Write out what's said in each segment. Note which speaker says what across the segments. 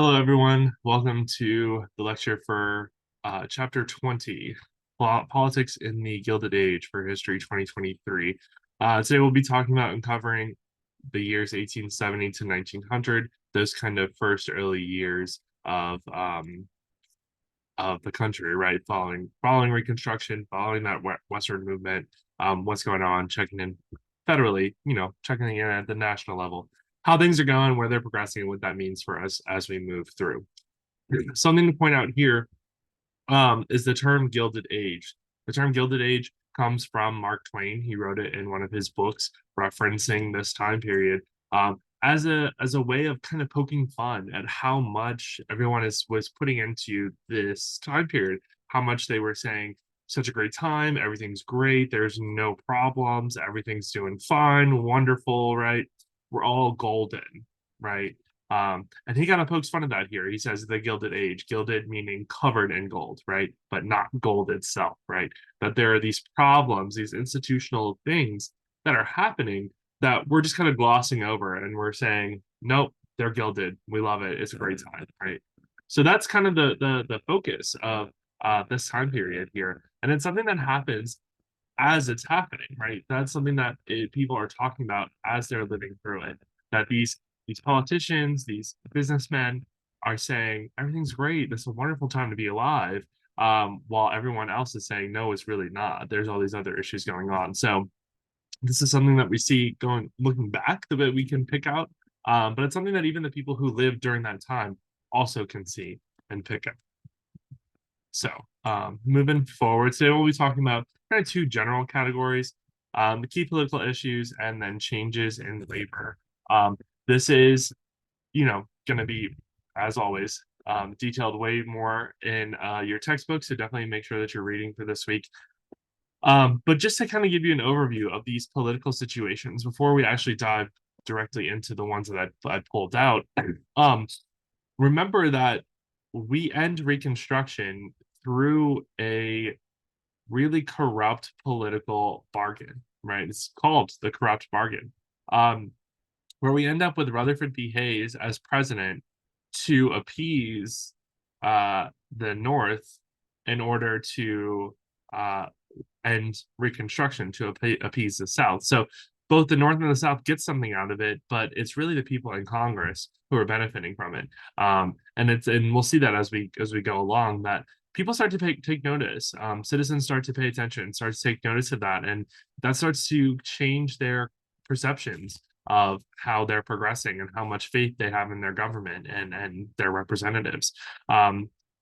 Speaker 1: Hello, everyone. Welcome to the lecture for Chapter 20, Politics in the Gilded Age for History 2023. Today we'll be talking about and covering the years 1870 to 1900, those kind of first early years of the country, right? Following Reconstruction, following that Western movement, what's going on, checking in federally, checking in at the national level, how things are going, where they're progressing, and what that means for us as we move through. Something to point out here is the term Gilded Age. The term Gilded Age comes from Mark Twain. He wrote it in one of his books referencing this time period as a way of kind of poking fun at how much everyone was putting into this time period, how much they were saying such a great time, everything's great, there's no problems, everything's doing fine, wonderful, right? We're all golden, right? And he kind of pokes fun at that here. He says the Gilded Age, gilded meaning covered in gold, right? But not gold itself, right? That there are these problems, these institutional things that are happening that we're just kind of glossing over and we're saying, nope, they're gilded. We love it. It's a great time, right? So that's kind of the focus of this time period here. And it's something that happens as it's happening, right? That's something that people are talking about as they're living through it. That these politicians, these businessmen are saying everything's great. This is a wonderful time to be alive, while everyone else is saying no, it's really not. There's all these other issues going on. So this is something that we see looking back that we can pick out, but it's something that even the people who lived during that time also can see and pick up. So moving forward, today we'll be talking about kind of two general categories, the key political issues and then changes in labor. This is, going to be, as always, detailed way more in your textbook, so definitely make sure that you're reading for this week. But just to kind of give you an overview of these political situations before we actually dive directly into the ones that I pulled out, remember that we end Reconstruction through a really corrupt political bargain, right? It's called the corrupt bargain, where we end up with Rutherford B. Hayes as president to appease the North in order to end Reconstruction, to appease the South. So both the North and the South get something out of it, but it's really the people in Congress who are benefiting from it. And we'll see that as we go along, that people start to take notice. Citizens start to pay attention, start to take notice of that, and that starts to change their perceptions of how they're progressing and how much faith they have in their government and their representatives.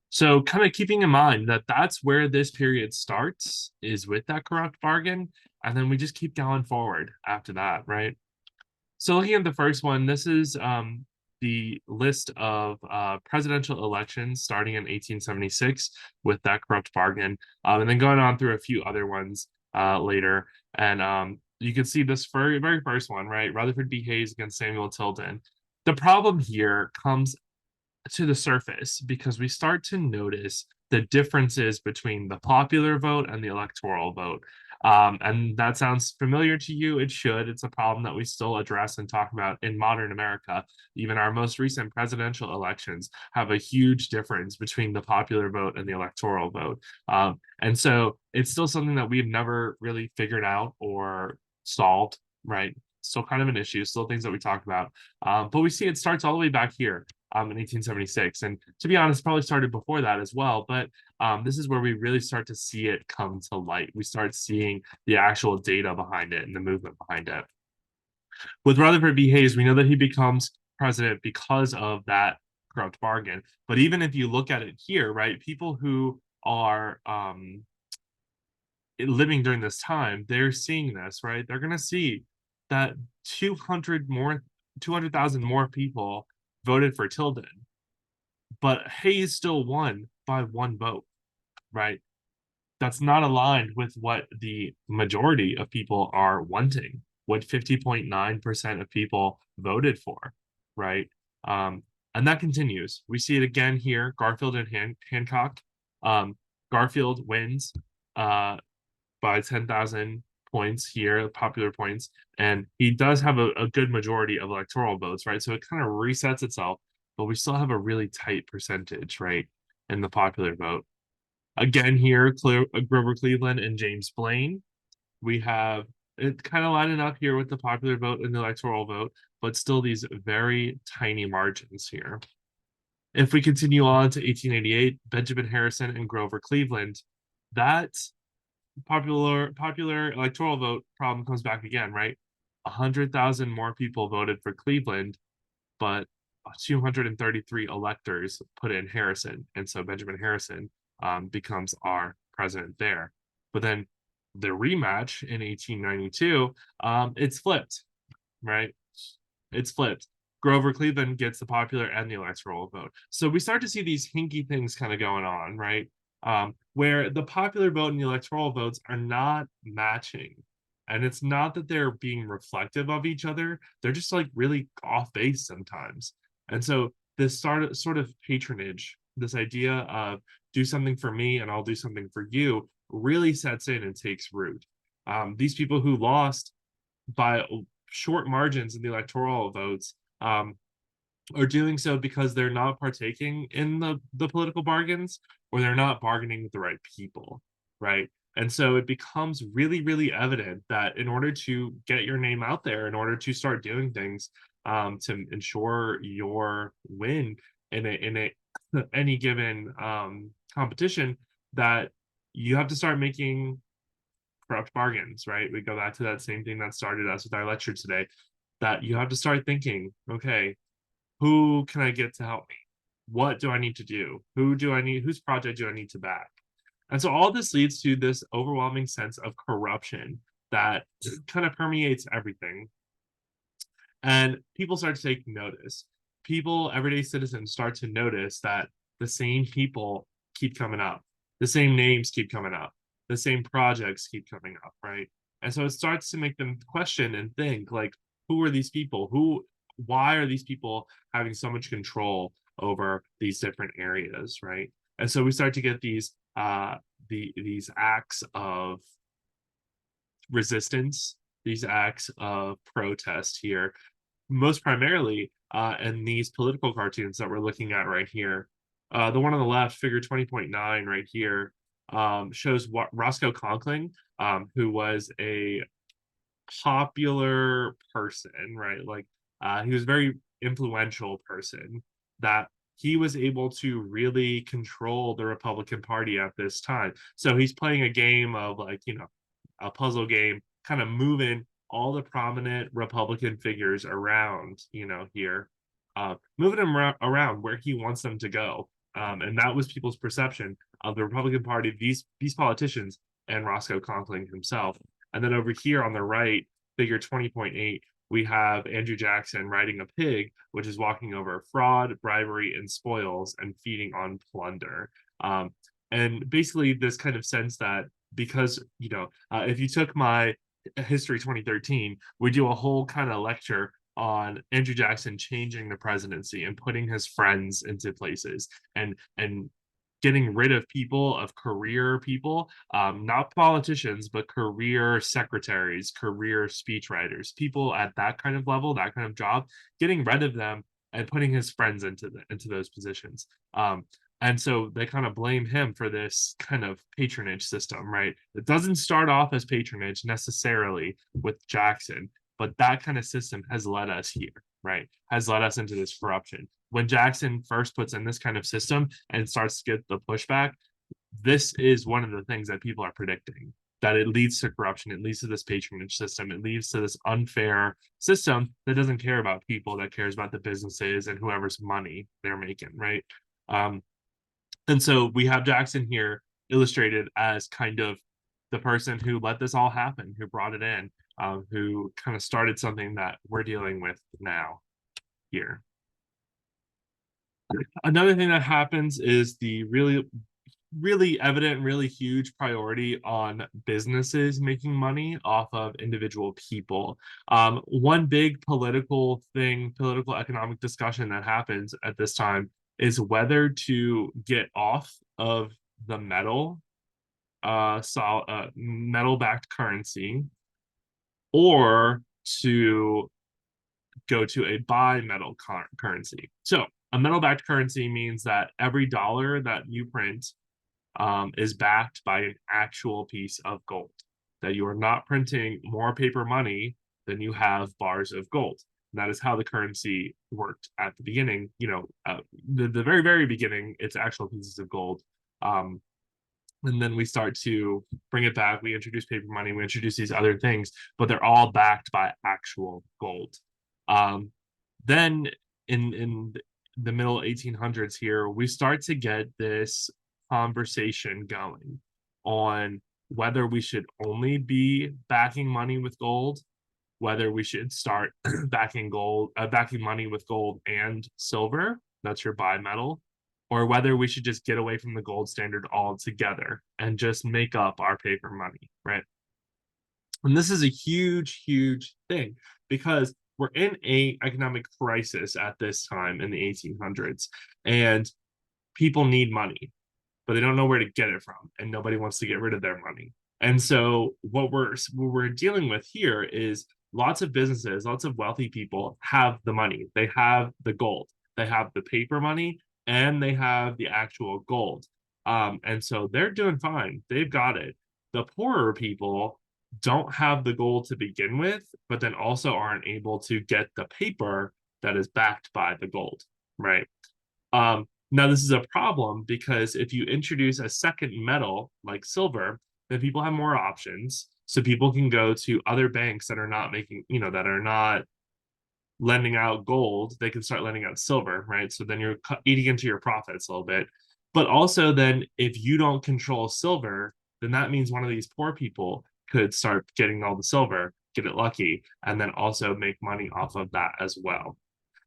Speaker 1: So kind of keeping in mind that that's where this period starts, is with that corrupt bargain, and then we just keep going forward after that, right? So looking at the first one, this is the list of presidential elections starting in 1876 with that corrupt bargain, and then going on through a few other ones later. And you can see this very first one, right? Rutherford B. Hayes against Samuel Tilden. The problem here comes to the surface because we start to notice the differences between the popular vote and the electoral vote. And that sounds familiar to you. It should. It's a problem that we still address and talk about in modern America. Even our most recent presidential elections have a huge difference between the popular vote and the electoral vote. And so it's still something that we've never really figured out or solved, right? Still kind of an issue, still things that we talk about. But we see it starts all the way back here in 1876. And to be honest, probably started before that as well. But this is where we really start to see it come to light. We start seeing the actual data behind it and the movement behind it. With Rutherford B. Hayes, we know that he becomes president because of that corrupt bargain. But even if you look at it here, right, people who are living during this time, they're seeing this, right? They're going to see that 200,000 more people voted for Tilden, but Hayes still won by one vote, right? That's not aligned with what the majority of people are wanting, what 50.9% of people voted for, right? And that continues. We see it again here, Garfield and Hancock. Garfield wins by 10,000 points here, popular points, and he does have a good majority of electoral votes, right? So it kind of resets itself. but we still have a really tight percentage, right, in the popular vote. Again, here, Grover Cleveland and James Blaine. We have it kind of lining up here with the popular vote and the electoral vote, but still these very tiny margins here. If we continue on to 1888, Benjamin Harrison and Grover Cleveland, that popular electoral vote problem comes back again, right? 100,000 more people voted for Cleveland, but 233 electors put in Harrison, and so Benjamin Harrison becomes our president there. But then the rematch in 1892, it's flipped, right? It's flipped. Grover Cleveland gets the popular and the electoral vote. So we start to see these hinky things kind of going on, right? Where the popular vote and the electoral votes are not matching. And it's not that they're being reflective of each other, they're just like really off base sometimes. And so this sort of patronage, this idea of do something for me and I'll do something for you, really sets in and takes root. These people who lost by short margins in the electoral votes are doing so because they're not partaking in the political bargains, or they're not bargaining with the right people, right? And so it becomes really, really evident that in order to get your name out there, in order to start doing things to ensure your win in a any given competition, that you have to start making corrupt bargains, right? We go back to that same thing that started us with our lecture today, that you have to start thinking, okay, who can I get to help me? What do I need to do? Whose project do I need to back? And so all this leads to this overwhelming sense of corruption that kind of permeates everything. And people start to take notice. People, everyday citizens, start to notice that the same people keep coming up, the same names keep coming up, the same projects keep coming up, right? And so it starts to make them question and think, like, who are these people? Why are these people having so much control over these different areas, right? And so we start to get these acts of resistance, these acts of protest here, most primarily in these political cartoons that we're looking at right here. The one on the left, figure 20.9 right here, shows what Roscoe Conkling, who was a popular person, right? Like he was a very influential person, that he was able to really control the Republican Party at this time. So he's playing a game of, like, a puzzle game, kind of moving all the prominent Republican figures around, here, moving them around where he wants them to go. And that was people's perception of the Republican Party, these politicians, and Roscoe Conkling himself. And then over here on the right, figure 20.8, we have Andrew Jackson riding a pig, which is walking over fraud, bribery, and spoils, and feeding on plunder. And basically, this kind of sense that because, if you took my History 2013, we do a whole kind of lecture on Andrew Jackson changing the presidency and putting his friends into places, and getting rid of career people, not politicians, but career secretaries, career speechwriters, people at that kind of level, that kind of job, getting rid of them and putting his friends into those positions. And so they kind of blame him for this kind of patronage system, right? It doesn't start off as patronage necessarily with Jackson, but that kind of system has led us here, right? Has led us into this corruption. When Jackson first puts in this kind of system and starts to get the pushback, this is one of the things that people are predicting, that it leads to corruption, it leads to this patronage system, it leads to this unfair system that doesn't care about people, that cares about the businesses and whoever's money they're making, right? And so we have Jackson here illustrated as kind of the person who let this all happen, who brought it in, who kind of started something that we're dealing with now here. Another thing that happens is the really, really evident, really huge priority on businesses making money off of individual people. One big political economic discussion that happens at this time is whether to get off of the metal-backed currency, or to go to a bimetal currency. So a metal-backed currency means that every dollar that you print is backed by an actual piece of gold. That you are not printing more paper money than you have bars of gold. And that is how the currency worked at the beginning. The very, very beginning, it's actual pieces of gold. And then we start to bring it back. We introduce paper money. We introduce these other things, but they're all backed by actual gold. Then in the middle 1800s here, we start to get this conversation going on whether we should only be backing money with gold, whether we should start backing money with gold and silver. That's your bimetal, or whether we should just get away from the gold standard altogether and just make up our paper money, right? And this is a huge, huge thing because we're in a economic crisis at this time in the 1800s, and people need money, but they don't know where to get it from, and nobody wants to get rid of their money. And so what we're dealing with here is lots of businesses, lots of wealthy people have the money. They have the gold. They have the paper money, and they have the actual gold. And so they're doing fine. They've got it. The poorer people don't have the gold to begin with, but then also aren't able to get the paper that is backed by the gold, right? Now, this is a problem because if you introduce a second metal like silver, then people have more options. So people can go to other banks that are not making, that are not lending out gold. They can start lending out silver, right? So then you're eating into your profits a little bit. But also, then if you don't control silver, then that means one of these poor people could start getting all the silver, get it lucky, and then also make money off of that as well.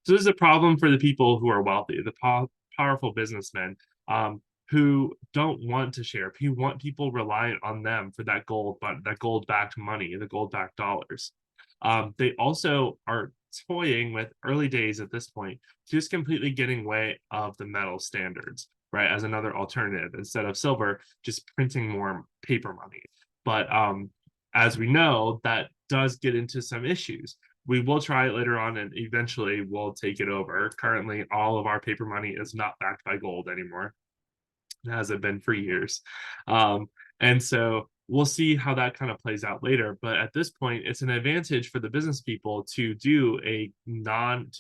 Speaker 1: So this is a problem for the people who are wealthy, the powerful businessmen who don't want to share, who want people reliant on them for that gold, but that gold-backed money, the gold-backed dollars. They also are toying with early days at this point, just completely getting away of the metal standards, right? As another alternative, instead of silver, just printing more paper money. But as we know, that does get into some issues. We will try it later on and eventually we'll take it over. Currently, all of our paper money is not backed by gold anymore. It hasn't been for years. And so we'll see how that kind of plays out later. But at this point, it's an advantage for the business people to to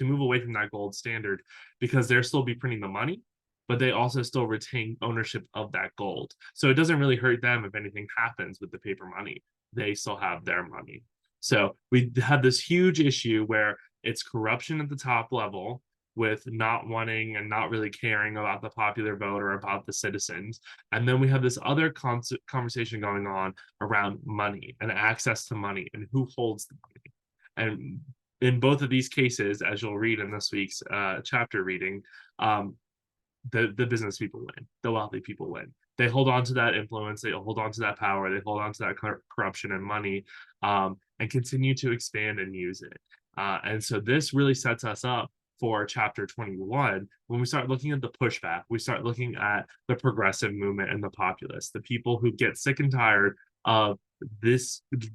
Speaker 1: move away from that gold standard because they'll still be printing the money, but they also still retain ownership of that gold. So it doesn't really hurt them if anything happens with the paper money. They still have their money. So we have this huge issue where it's corruption at the top level with not wanting and not really caring about the popular vote or about the citizens. And then we have this other conversation going on around money and access to money and who holds the money. And in both of these cases, as you'll read in this week's chapter reading, the business people win, the wealthy people win. They hold on to that influence, they hold on to that power, they hold on to that corruption and money, and continue to expand and use it. And so this really sets us up for chapter 21 when we start looking at the pushback. We start looking at the progressive movement and the populace, the people who get sick and tired of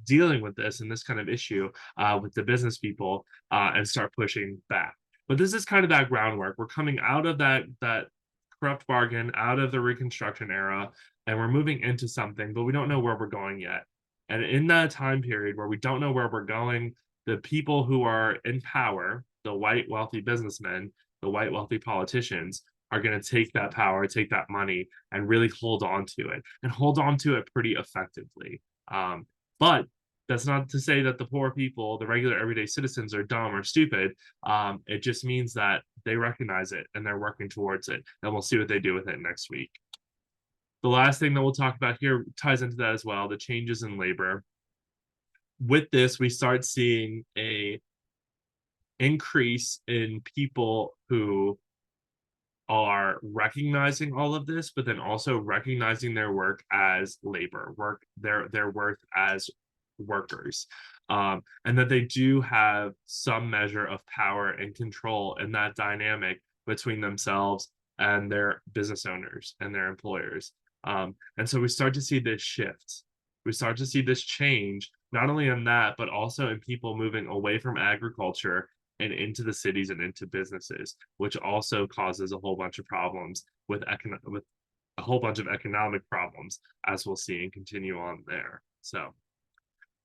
Speaker 1: dealing with this and this kind of issue with the business people and start pushing back. But this is kind of that groundwork. We're coming out of that corrupt bargain, out of the Reconstruction era, and we're moving into something, but we don't know where we're going yet. And in that time period where we don't know where we're going, the people who are in power, the white wealthy businessmen, the white wealthy politicians, are going to take that power, take that money, and really hold on to it, and hold on to it pretty effectively. But that's not to say that the poor people, the regular everyday citizens, are dumb or stupid. It just means that they recognize it and they're working towards it. And we'll see what they do with it next week. The last thing that we'll talk about here ties into that as well, the changes in labor. With this, we start seeing a increase in people who are recognizing all of this, but then also recognizing their work as labor, their worth as workers, and that they do have some measure of power and control in that dynamic between themselves and their business owners and their employers. And so we start to see this shift. We start to see this change, not only in that, but also in people moving away from agriculture and into the cities and into businesses, which also causes a whole bunch of problems with a whole bunch of economic problems, as we'll see and continue on there. So,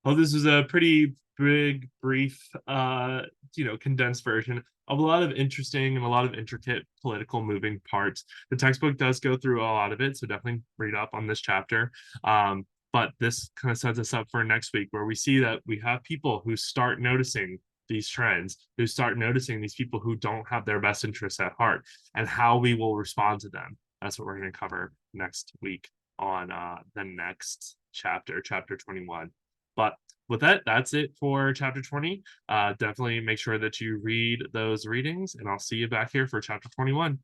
Speaker 1: well, this was a pretty big, brief, condensed version of a lot of interesting and a lot of intricate political moving parts. The textbook does go through a lot of it, so definitely read up on this chapter. But this kind of sets us up for next week, where we see that we have people who start noticing these trends, who start noticing these people who don't have their best interests at heart, and how we will respond to them. That's what we're going to cover next week on the next chapter, chapter 21. But with that, that's it for chapter 20. Definitely make sure that you read those readings, and I'll see you back here for chapter 21.